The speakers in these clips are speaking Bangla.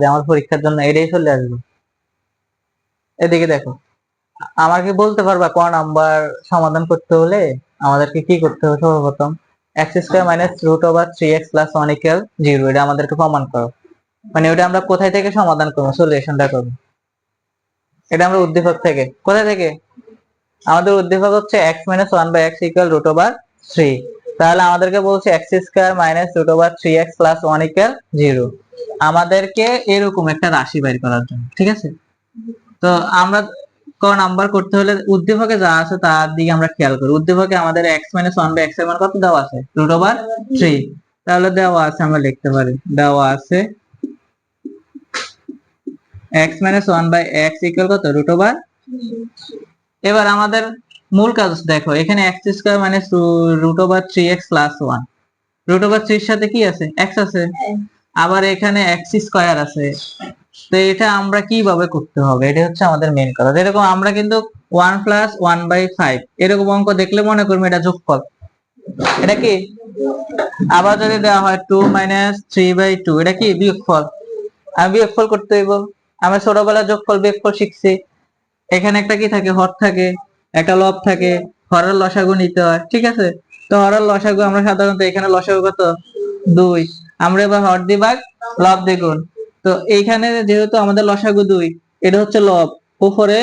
যে আমার পরীক্ষার জন্য এটাই চলে আসবে। এদিকে দেখো, আমাকে বলতে পারবা ক নাম্বার সমাধান করতে হলে আমাদেরকে কি করতে হবে? সর্বপ্রথম x square minus root over 3x plus 1 equal 0, এটা আমাদেরকে প্রমাণ করো। মানে ওটা আমরা কোথায় থেকে সমাধান করবো, সলিউশনটা করবো? এটা আমরা উদ্দীপক থেকে, কোথায় থেকে? আমাদের উদ্দীপক হচ্ছে x minus 1 by x equal root over 3। তাহলে আমাদেরকে বলছে x square minus root over 3x plus 1 equal 0। আমাদেরকে এরকম একটা রাশি বের করার জন্য, ঠিক আছে? তো আমরা ক নাম্বার করতে হলে উদ্দীপকে যা আছে তার দিকে আমরা খেয়াল করি। উদ্দীপকে আমাদের x মাইনাস 1 বাই x এর মান কত দেওয়া আছে? Root over 3। তাহলে দেওয়া আছে, আমরা লিখতে পারি দেওয়া আছে x minus 1 by x equal কত? Root over. এবার আমাদের মূল কাজ দেখো, এখানে x square minus root over 3x plus 1, root over 3 এর সাথে কি আছে? x আছে, আবার এখানে x স্কয়ার আছে। তো এটা আমরা কিভাবে করতে হবে, এটা হচ্ছে আমাদের মেইন কাজ। এরকম আমরা কিন্তু 1 প্লাস 1 বাই 5 এরকম অঙ্ক দেখলে মনে করবে এটা যোগফল, এটা কি? আবার যদি দেওয়া হয় 2 মাইনাস 3 বাই 2, এটা কি? বিয়োগফল। আমি বিয়োগফল করতে হইব, আমরা ছোটবেলায় যোগফল বিয়োগফল শিখছি। এখানে একটা কি থাকে? হর থাকে, একটা লব থাকে, হরের লসাগু নিতে হয়, ঠিক আছে? তো হরের লসাগু আমরা সাধারণত এখানে লসাগু কত? 2। আমরা এবার হর দিয়ে ভাগ, লব দিয়ে গুণ। তো এইখানে যেহেতু আমাদের লসাগু 2, এটা হচ্ছে লব, উপরে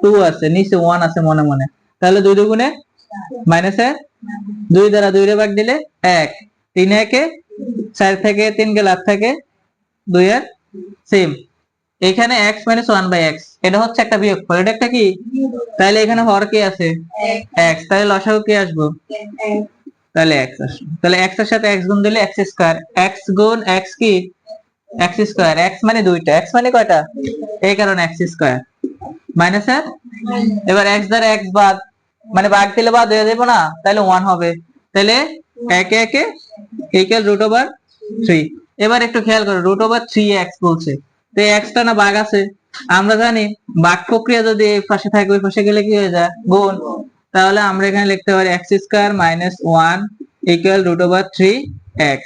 2 আছে, নিচে 1 আছে মনে মনে। তাহলে 2 দুগুণে মাইনাস 1, 2 দ্বারা 2 রে ভাগ দিলে 1, 3 একে 4 থেকে 3 গেলে 8 থাকে 2 এর সেম। এখানে x মাইনাস 1 বাই x, এটা হচ্ছে একটা বিয়োগফল, এটা একটা কি? তাহলে এখানে হর কে আছে? x। তাহলে লসাগু কে আসবো? তাহলে x আসবে। তাহলে x এর সাথে x গুণ দিলে x স্কয়ার, x গুণ x কি? x square. x মানে দুইটা, x মানে কয়টা? এই কারণে x স্কয়ার মাইনাস এর, এবার x দ্বারা x বাদ, মানে ভাগ দিলে বাদ হয়ে যাবে না, তাহলে 1 হবে। তাহলে একে একে ইকুয়াল রুট ওভার 3। এবার একটু খেয়াল করো, রুট ওভার 3x বলছে, তো x টা না ভাগ আছে, আমরা জানি ভাগ প্রক্রিয়া যদি এই পাশে থাকে ওই পাশে গেলে কি হয়ে যায়? গুণ। তাহলে আমরা এখানে লিখতে পারি x square minus 1 equal root over 3x।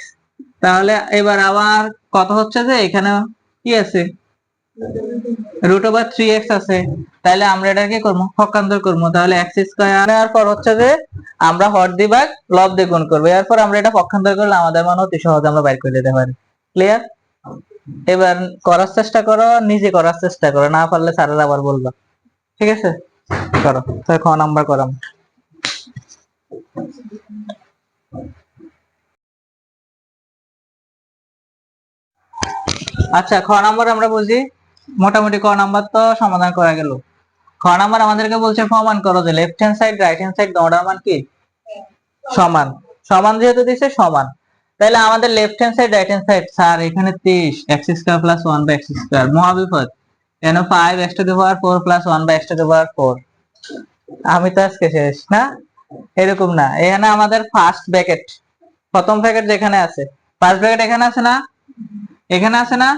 তাহলে এবার আবার কথা হচ্ছে যে এখানে কি আছে? রুট ওভার 3x আছে। তাহলে আমরা এটাকে করবো পক্ষান্তর করবো। তাহলে x স্কয়ার নেওয়ার পর হচ্ছে যে আমরা হর দিয়ে ভাগ লব দিয়ে গুণ করবো। এরপর আমরা এটা পক্ষান্তর করলে আমাদের মান অতি সহজে আমরা বাইর করে দিতে পারি। ক্লিয়ার? এবার করার চেষ্টা করো, নিজে করার চেষ্টা করো, না পারলে স্যারের আবার বলবা, ঠিক আছে? করো। তো খ নাম্বার করাম। আচ্ছা, খ নাম্বার আমরা বুঝি, মোটামুটি ক নাম্বার তো সমাধান করা গেল। খ নাম্বার আমাদেরকে বলছে প্রমাণ করো যে left hand side right hand side দোনোটার মান কি? সমান। সমান যেহেতু দিছে সমান, তাহলে আমাদের left hand side right hand side, sir এখানে 23 x square plus 1 by x square, মহাবিপদ। এন 5 x to the power 4 plus 1 by x to the power 4। আমি তো আজকে শেষ না, এরকম না। এখানে আমাদের ফার্স্ট ব্র্যাকেট, প্রথম ব্র্যাকেট যেখানে আছে, ফার্স্ট ব্র্যাকেট এখানে আছে না? এখানে আছে না?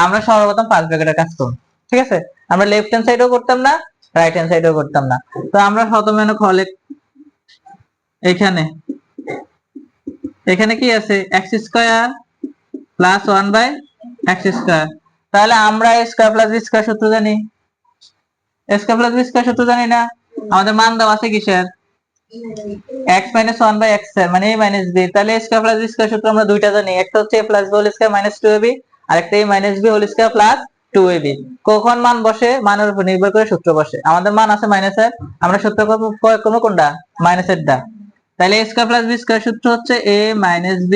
আমরা সর্বপ্রথম ফার্স্ট ব্র্যাকেটের কাজ করব, ঠিক আছে? আমরা লেফট হ্যান্ড সাইডও করতাম না, রাইট হ্যান্ড সাইডও করতাম না। তো আমরা প্রথমে খলে এখানে, এখানে কি আছে? x square plus 1 by x square. তাহলে আমরা a square plus b square সূত্র জানি, a square plus b square সূত্র জানি না? আমাদের মান দেওয়া আছে কিসের? x মাইনাস 1 বাই x এর মানে a মাইনাস b। তাহলে a square plus b square সূত্র আমরা দুইটা জানি, একটা হচ্ছে a plus b whole square minus 2ab, আরেকটা a minus b whole square plus 2ab। কখন মান বসে? মানের উপর নির্ভর করে সূত্র বসে। আমাদের মান আছে মাইনাসের, আমরা সূত্র প্রয়োগ করব কোনটা? মাইনাসের দা। তাহলে a square plus b square সূত্র হচ্ছে a minus b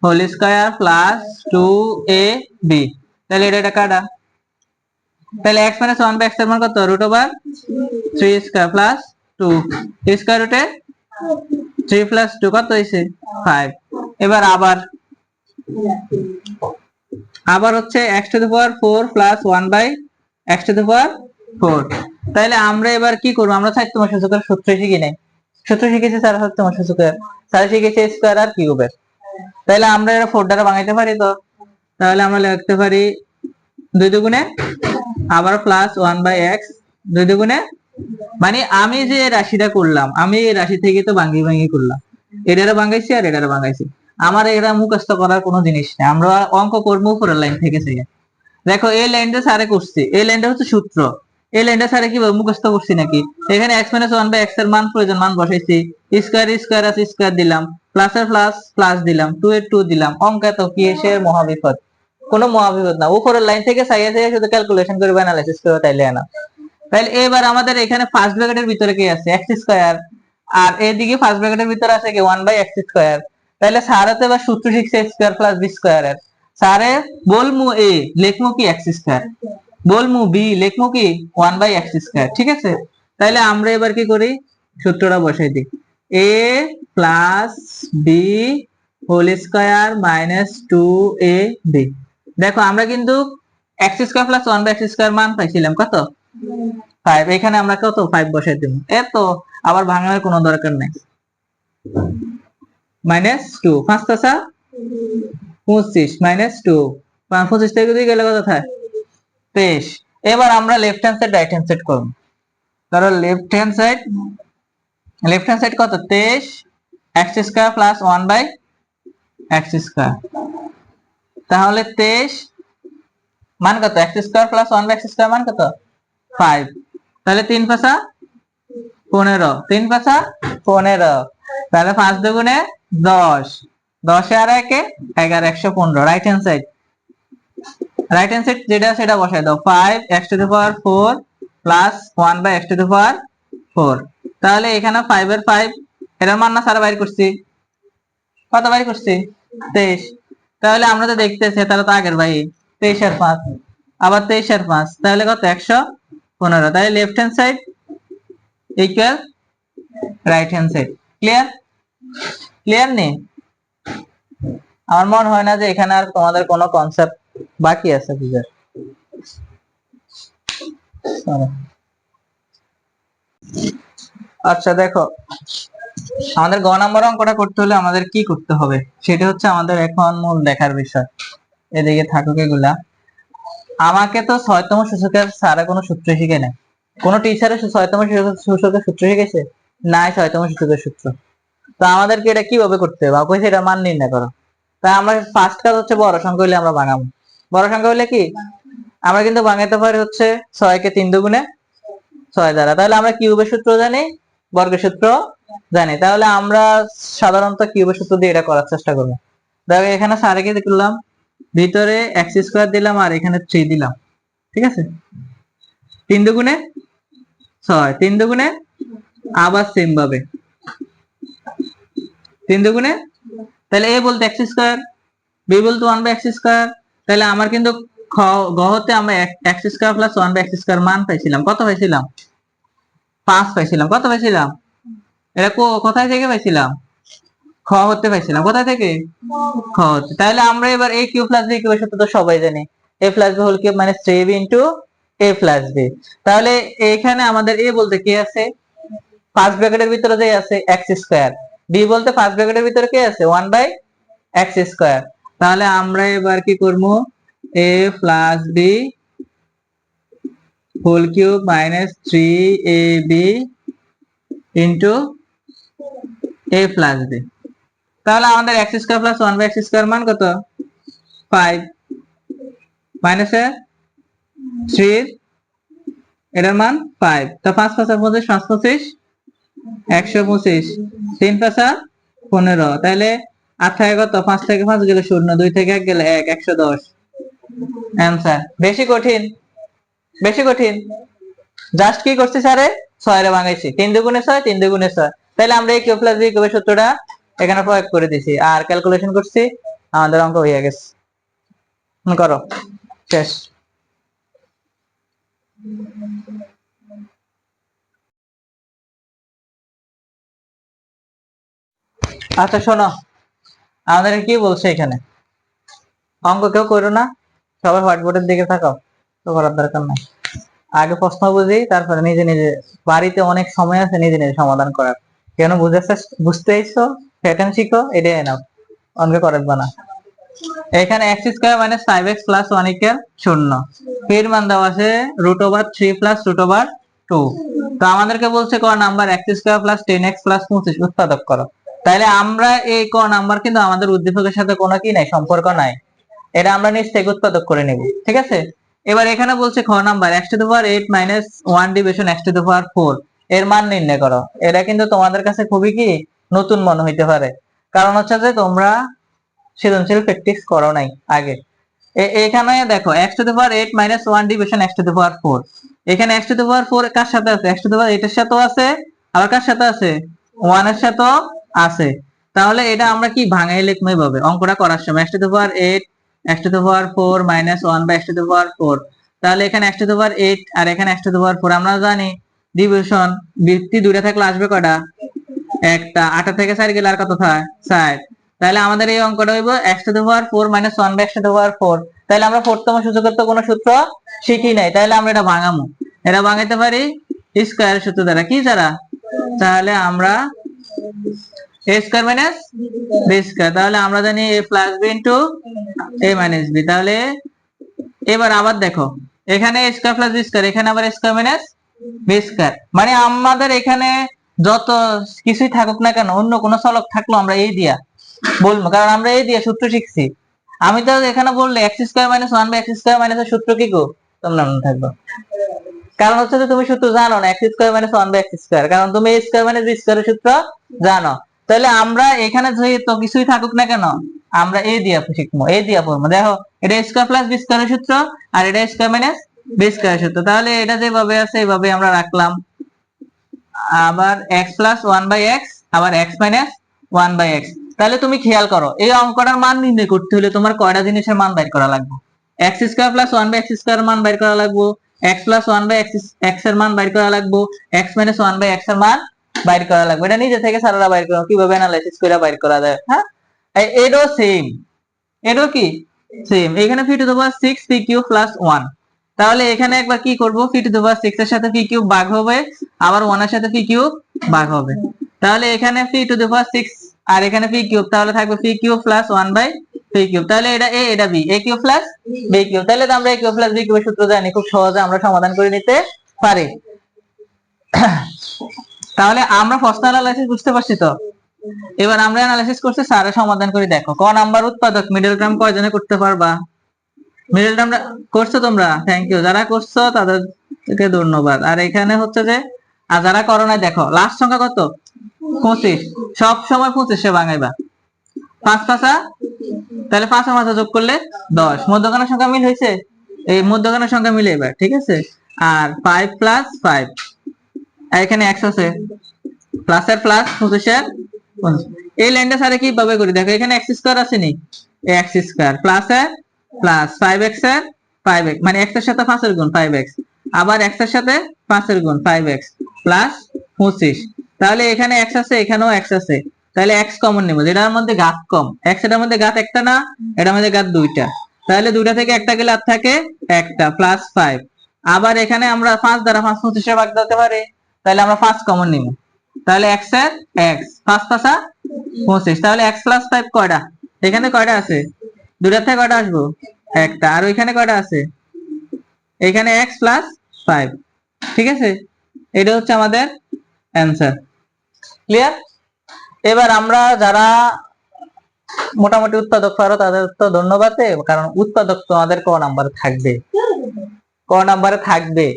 whole square plus 2ab। তাহলে এটা কাটা, তাহলে x মাইনাস 1 বাই x এর মান কত? Root over 3 square plus 2 square রুটে 3 প্লাস 2 কত হইছে? 5। এবার আবার হচ্ছে x to the power 4 plus 1 by x to the power 4। তাহলে আমরা এবার কি করব? আমরা সাহিত্যময় সূচকের সূত্র শিখি নাই, সূত্র শিখেছি স্যার সাহিত্যময় সূচকের, স্যার শিখেছি স্কয়ার আর কিউবের। তাহলে আমরা এটা 4 দ্বারা ভাঙাইতে পারি তো, তাহলে আমরা লিখতে পারি 2 দুগুণে আবার প্লাস 1 বাই x, 2 দুগুণে, মানে আমি যে রাশিটা করলাম আমি এই রাশি থেকে তো ভাঙি ভাঙি করলাম, এটারে ভাঙাইছি আর এটারে ভাঙাইছি। আমার এটা মুখস্থ করার কোনো জিনিস নেই, আমরা অঙ্ক করবো উপরের লাইন থেকে থেকে। দেখো এই লাইনটা স্যারে করছি, এই লাইনটা হচ্ছে সূত্র, এই লাইনটা স্যারে কি মুখস্থ করছি নাকি? এখানে x - 1 বাই x এর মান প্রয়োজন মান বসাইছি, স্কয়ার স্কয়ার আছে স্কয়ার দিলাম, প্লাস এর প্লাস প্লাস দিলাম, 2 এর 2 দিলাম। অঙ্ক তো কি এসে মহাবিপদ? কোনো মহাবিপদ না, উপরের লাইন থেকে সাইয়া থেকে শুধু ক্যালকুলেশন করে অ্যানালাইসিস করে তাইলে না। তাহলে এবার আমাদের এখানে ফার্স্ট ব্র্যাকেটের ভিতরে কি আছে? x স্কয়ার, আর এদিকে ফার্স্ট ব্র্যাকেটের ভিতরে আছে কি 1 বাই x স্কয়ার। তাহলে স্যারতে বা সূত্র শিখছে x square plus b square এর, স্যারে বলমু a লিখমু কি x স্কয়ার, বলমু b লিখমু কি 1 বাই x স্কয়ার। ঠিক আছে, তাহলে আমরা এবার কি করি, সূত্রটা বসাই দিই, a plus b whole square minus 2ab। দেখো আমরা কিন্তু x square plus 1 by x square মান পাইছিলাম কত? 5। এখানে আমরা কত 5 বসাই দেব, এর তো আবার ভাঙানোর কোনো দরকার নাই। মাইনাস 2 5 টাকা 25 মাইনাস 2 25 থেকে 2 গেলে কত থাকে? 23। এবার আমরা left hand side right hand side করব। ধরো লেফট হ্যান্ড সাইড কত? 23 x square plus 1 by x square. তাহলে 23 মান কত? x square plus 1 by x square মান কত? 5। তাহলে 3 পাঁচা 15, 3 পাঁচা 15, তাহলে 5 দুগুণে 10, 10 আর 1 11, 115। রাইট হ্যান্ড সাইড যেটা সেটা বসাই দাও, 5 x to the power 4 plus 1 by x to the power 4। তাহলে এখানে 5 এর 5 এর মান না স্যার বাইর করছি, কত বাইর করছি? 23। তাহলে আমরা তো দেখতেছি তাহলে তো আগের ভাই 23 আর 5, আবার 23 আর 5 তাহলে কত? 115। তাহলে left hand side equal right hand side. Clear নেই? আমার মনে হয় না যে এখানে আর তোমাদের কোনো কনসেপ্ট বাকি আছে বুঝার। আচ্ছা দেখো, আমাদের গ নাম্বার অঙ্কটা করতে হলে আমাদের কি করতে হবে সেটা হচ্ছে আমাদের এখন মূল দেখার বিষয়। এদিকে থাকুক এগুলা। আমাকে তো 6তম সূচকের স্যারে কোনো সূত্র শিখে নাই, কোন টিচারের 6তম সূচকের সূত্র শিখেছে? নাই 6তম সূচকের সূত্র। তো আমাদেরকে এটা কিভাবে করতে হবে? কইছে এটা মান নির্ণয় করো। তাই আমরা ফার্স্ট কাজ হচ্ছে বড় সংখ্যা হলে আমরা ভাঙাবো। বড় সংখ্যা হলে কি আমরা কিন্তু ভাঙাইতে পারি হচ্ছে 6 কে 3 দুগুণে 6 দ্বারা। তাহলে আমরা কিউবের সূত্র জানি, বর্গের সূত্র জানি, তাহলে আমরা সাধারণত কিউবের সূত্র দিয়ে এটা করার চেষ্টা করব। দেখো এখানে স্যারে কি দেখলাম, ভিতরে x স্কয়ার দিলাম আর এখানে 3 দিলাম। ঠিক আছে, 3 দুগুণে 6, 3 দুগুণে আবার সেম ভাবে 3 দুগুণে, তাহলে a বলতে x স্কয়ার, b বলতে 1 বাই x স্কয়ার। তাহলে আমার কিন্তু গ হতে আমরা x square plus 1 by x square মান পাইছিলাম, কত পাইছিলাম? 5 পাইছিলাম। কত পাইছিলাম? এটা কোথায় থেকে পাইছিলাম? খ হতে পাইছিলাম। কোথায় থেকে? খ হতে। তাহলে আমরা এবার a কিউব প্লাস b কিউবের সূত্র তো সবাই জানি, a plus b whole cube minus 3ab into a plus b। তাহলে এখানে আমাদের a বলতে কি আছে? ফার্স্ট ব্র্যাকেটের ভিতরে যে আছে x স্কয়ার, b বলতে ফার্স্ট ব্র্যাকেটের ভিতরে কি আছে? 1 বাই x স্কয়ার। তাহলে আমরা এবার কি করব? a plus b whole cube minus 3ab into a plus b। তাহলে আমাদের x square plus 1 by x square মান কত? 5 মাইনাস 3 এটার মান 5। তো 5 5 25, 5 25 125, 3 5 15। তাহলে 8 থেকে কত? 5 থেকে 5 গেলে 0, 2 থেকে 1 গেলে 1, 110। অ্যানসার। বেশি কঠিন? বেশি কঠিন? জাস্ট কি করছি স্যারে? 6 এর ভাঙাইছি, 3 দুগুণে 6, 3 দুগুণে 6। তাহলে আমরা এই কিউ প্লাস বি কিউবের সূত্রটা এখানে প্রয়োগ করে দিছি আর ক্যালকুলেশন করছি, আমাদের অঙ্ক হয়ে গেছে। করো, শেষ। আচ্ছা শোনো, আমাদের কি বলছে এখানে, অঙ্ক কেউ করো না, সবাই হোয়াইটবোর্ডের দিকে থাকো, তো করার দরকার নাই। আগে প্রশ্ন বুঝি, তারপরে নিজে নিজে, বাড়িতে অনেক সময় আছে নিজে নিজে সমাধান করার। কেন বুঝতে চাইছো প্যাটার্ন শিখো, এটাই নাও, অঙ্ক করাবে না। এখানে x square minus 5x plus 1 equal 0, এর মান দেওয়া আছে √3 প্লাস √2। তো আমাদেরকে বলছে ক number x square plus 10x plus 25 উৎপাদক করো। তাহলে আমরা এই ক নাম্বার কিন্তু আমাদের উদ্দীপকের সাথে কোনো কি নাই, সম্পর্ক নাই, এটা আমরা নিচ থেকে উৎপাদক করে নেব। ঠিক আছে, এবার এখানে বলছে খ number x to the power 8 minus 1 division x to the power 4 এর মান নির্ণয় করো। এটা কিন্তু তোমাদের কাছে খুবই কি নতুন মনে হইতে পারে, কারণ হচ্ছে যে তোমরা সৃজনশীল প্র্যাকটিস করো নাই আগে। এখানে দেখো x to the power 8 minus 1 division x to the power 4, এখানে x টু দি পাওয়ার 4 কার সাথে আছে? x টু দি পাওয়ার 8 এর সাথেও আছে, আবার কার সাথে আছে? 1 এর সাথেও আছে। তাহলে এটা আমরা কি ভাঙাই লিখবো এইভাবে অঙ্কটা করার সময়, x to the power 8 x to the power 4 minus 1 by x to the power 4। তাহলে এখানে x টু দি পাওয়ার 8 আর এখানে x টু দি পাওয়ার 4, আমরা জানি ডিভিশন বৃত্তি দুইটা থাকলে আসবে কয়টা? একটা। 8 থেকে 4 গেলে আর কত থাকে? 4। তাহলে আমাদের এই অঙ্কটা হইব x to the power 4 minus 1 by x to the power 4। তাহলে আমরা প্রথম সূচকের তো কোনো সূত্র শিখি নাই, তাহলে আমরা এটা ভাঙামু। এটা ভাঙাইতে পারি স্কয়ার সূত্র দ্বারা। কি দ্বারা? তাহলে আমরা a square minus b square. তাহলে আমরা জানি a plus b into a minus b। তাহলে এবার আবার দেখো এখানে a square plus b square, এখানে আবার a square minus b square. মানে আমাদের এখানে যত কিছুই থাকুক না কেন, অন্য কোনো চলক থাকলো আমরা এই দিয়া বলবো, কারণ আমরা এই দিয়া সূত্র শিখছি। আমি তো এখানে বললে x square minus 1 by x square minus এর সূত্র কি গো তোমরা মনে থাকবে, কারণ হচ্ছে যে তুমি সূত্র জানো না x square minus 1 by x square, কারণ তুমি a স্কয়ার মাইনাস b স্কয়ারের সূত্র জানো। তাহলে আমরা এখানে তো কিছুই থাকুক না কেন আমরা এই দিয়া শিখবো, এই দিয়া পড়বো। দেখো এটা a স্কয়ার প্লাস b স্কয়ারের সূত্র আর এটা a স্কয়ার মাইনাস b স্কয়ারের সূত্র। তাহলে এটা যেভাবে আছে এইভাবে আমরা রাখলাম। আবার x প্লাস 1 বাই x, আবার x মাইনাস 1 বাই x। তাহলে তুমি খেয়াল করো এই অঙ্কটার মান নির্ণয় করতে হলে তোমার কয়টা জিনিসের মান বের করা লাগবে? x square plus 1 by x square মান বের করা লাগবে, x প্লাস 1 বাই x এর মান বের করা লাগবে, x মাইনাস 1 বাই x এর মান বের করা লাগবে। এটা নিজে থেকে সারারা বের করো, কিভাবে অ্যানালাইসিস করে বের করা যায়। হ্যাঁ, এটাও সেম, এটাও কি সেম। এখানে p two the power 6 p cube plus 1। তাহলে এখানে একবার কি করব, p টু দি পাওয়ার 6 এর সাথে p কিউব ভাগ হবে, আবার 1 এর সাথে p কিউব ভাগ হবে। তাহলে এখানে p টু দি পাওয়ার 6 আর এখানে p কিউব, তাহলে থাকবে p cube plus 1 by p cube. তাহলে এটা a এটা b, a cube plus b cube. তাহলে তো আমরা a কিউব প্লাস b কিউবের সূত্র জানি, খুব সহজে আমরা সমাধান করে নিতে পারি। তাহলে আমরা ফার্স্ট অ্যানালাইসিস বুঝতে পারছি তো। এবার আমরা অ্যানালাইসিস করতে স্যারের সমাধান করে দেখো। ক নাম্বার উৎপাদক মিডল টার্ম কয়জনে করতে পারবা? মিডল টার্ম করছো তোমরা? Thank you. যারা করছো তাদেরকে ধন্যবাদ। আর এখানে হচ্ছে যে আর যারা করো না দেখো লাস্ট সংখ্যা কত? 25। সব সময় 25 এ ভাঙাইবা। 5 5 তাহলে 5 আর 5 যোগ করলে 10। মধ্যখানের সংখ্যা মিল হয়েছে? এই মধ্যখানের সংখ্যা মিলে এবার, ঠিক আছে। আর 5 প্লাস 5, আর এখানে x আছে, প্লাস এর প্লাস 25 এর 25। এই লাইনটা স্যার কিভাবে করি দেখো, এখানে x স্কয়ার আছে নি, x স্কয়ার প্লাস এর প্লাস 5x এর 5x, মানে x এর সাথে 5 এর গুণ 5x, আবার x এর সাথে 5 এর গুণ 5x প্লাস 25। তাহলে এখানে x আছে, এখানেও x আছে, তাহলে x কমন নেব, যেটার মধ্যে ঘাত কম। x এটার মধ্যে ঘাত একটা না, এটার মধ্যে ঘাত দুইটা, তাহলে দুইটা থেকে একটা গেলে আর থাকে একটা, প্লাস 5। আবার এখানে আমরা 5 দ্বারা 5 25 এ ভাগ দিতে পারি, তাহলে আমরা 5 কমন নিব, তাহলে x এর x 5 5 25। তাহলে x প্লাস 5 কয়টা? এখানে কয়টা আছে? দুইটা থেকে কয়টা আসবো? একটা। আর ওইখানে কয়টা আছে? এখানে x প্লাস 5, ঠিক আছে। এটা হচ্ছে আমাদের অ্যানসার। ক্লিয়ার? এবার আমরা যারা মোটামুটি উৎপাদক পারো তাদের তো ধন্যবাদ, কারণ উৎপাদক তোমাদের ক নাম্বারে থাকবে, ক নাম্বারে থাকবে,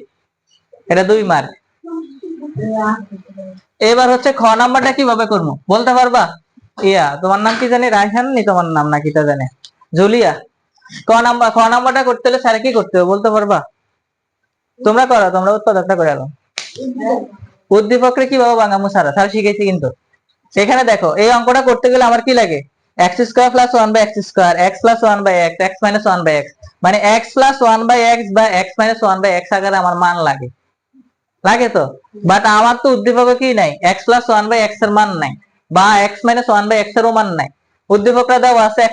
এটা 2 মার্ক। এবার হচ্ছে খ নাম্বারটা কিভাবে করবো বলতে পারবা? ইয়া তোমার নাম কি জানি, রায়হান নি তোমার নাম নাকি তা জানে, জুলিয়া। খ নাম্বারটা করতে হলে স্যার কি করতে হবে বলতে পারবা? তোমরা করো, তোমরা উৎপাদকটা করে আলো। উদ্দীপকরে কিভাবে ভাঙামু স্যার শিখেছি কিন্তু। এখানে দেখো এই অঙ্কটা করতে গেলে আমার কি লাগে? x square plus 1 by x square, x plus 1 by x, x minus 1 by x, মানে x প্লাস 1 বাই x বা x মাইনাস 1 বাই x আকারে আমার মান লাগে, লাগে তো। বাট আমার তো উদ্দীপকে কি নাই, x প্লাস 1 বাই x এর মান নাই, বা x মাইনাস 1 বাই x এরও মান নাই। উদ্দীপকটা দেওয়া আছে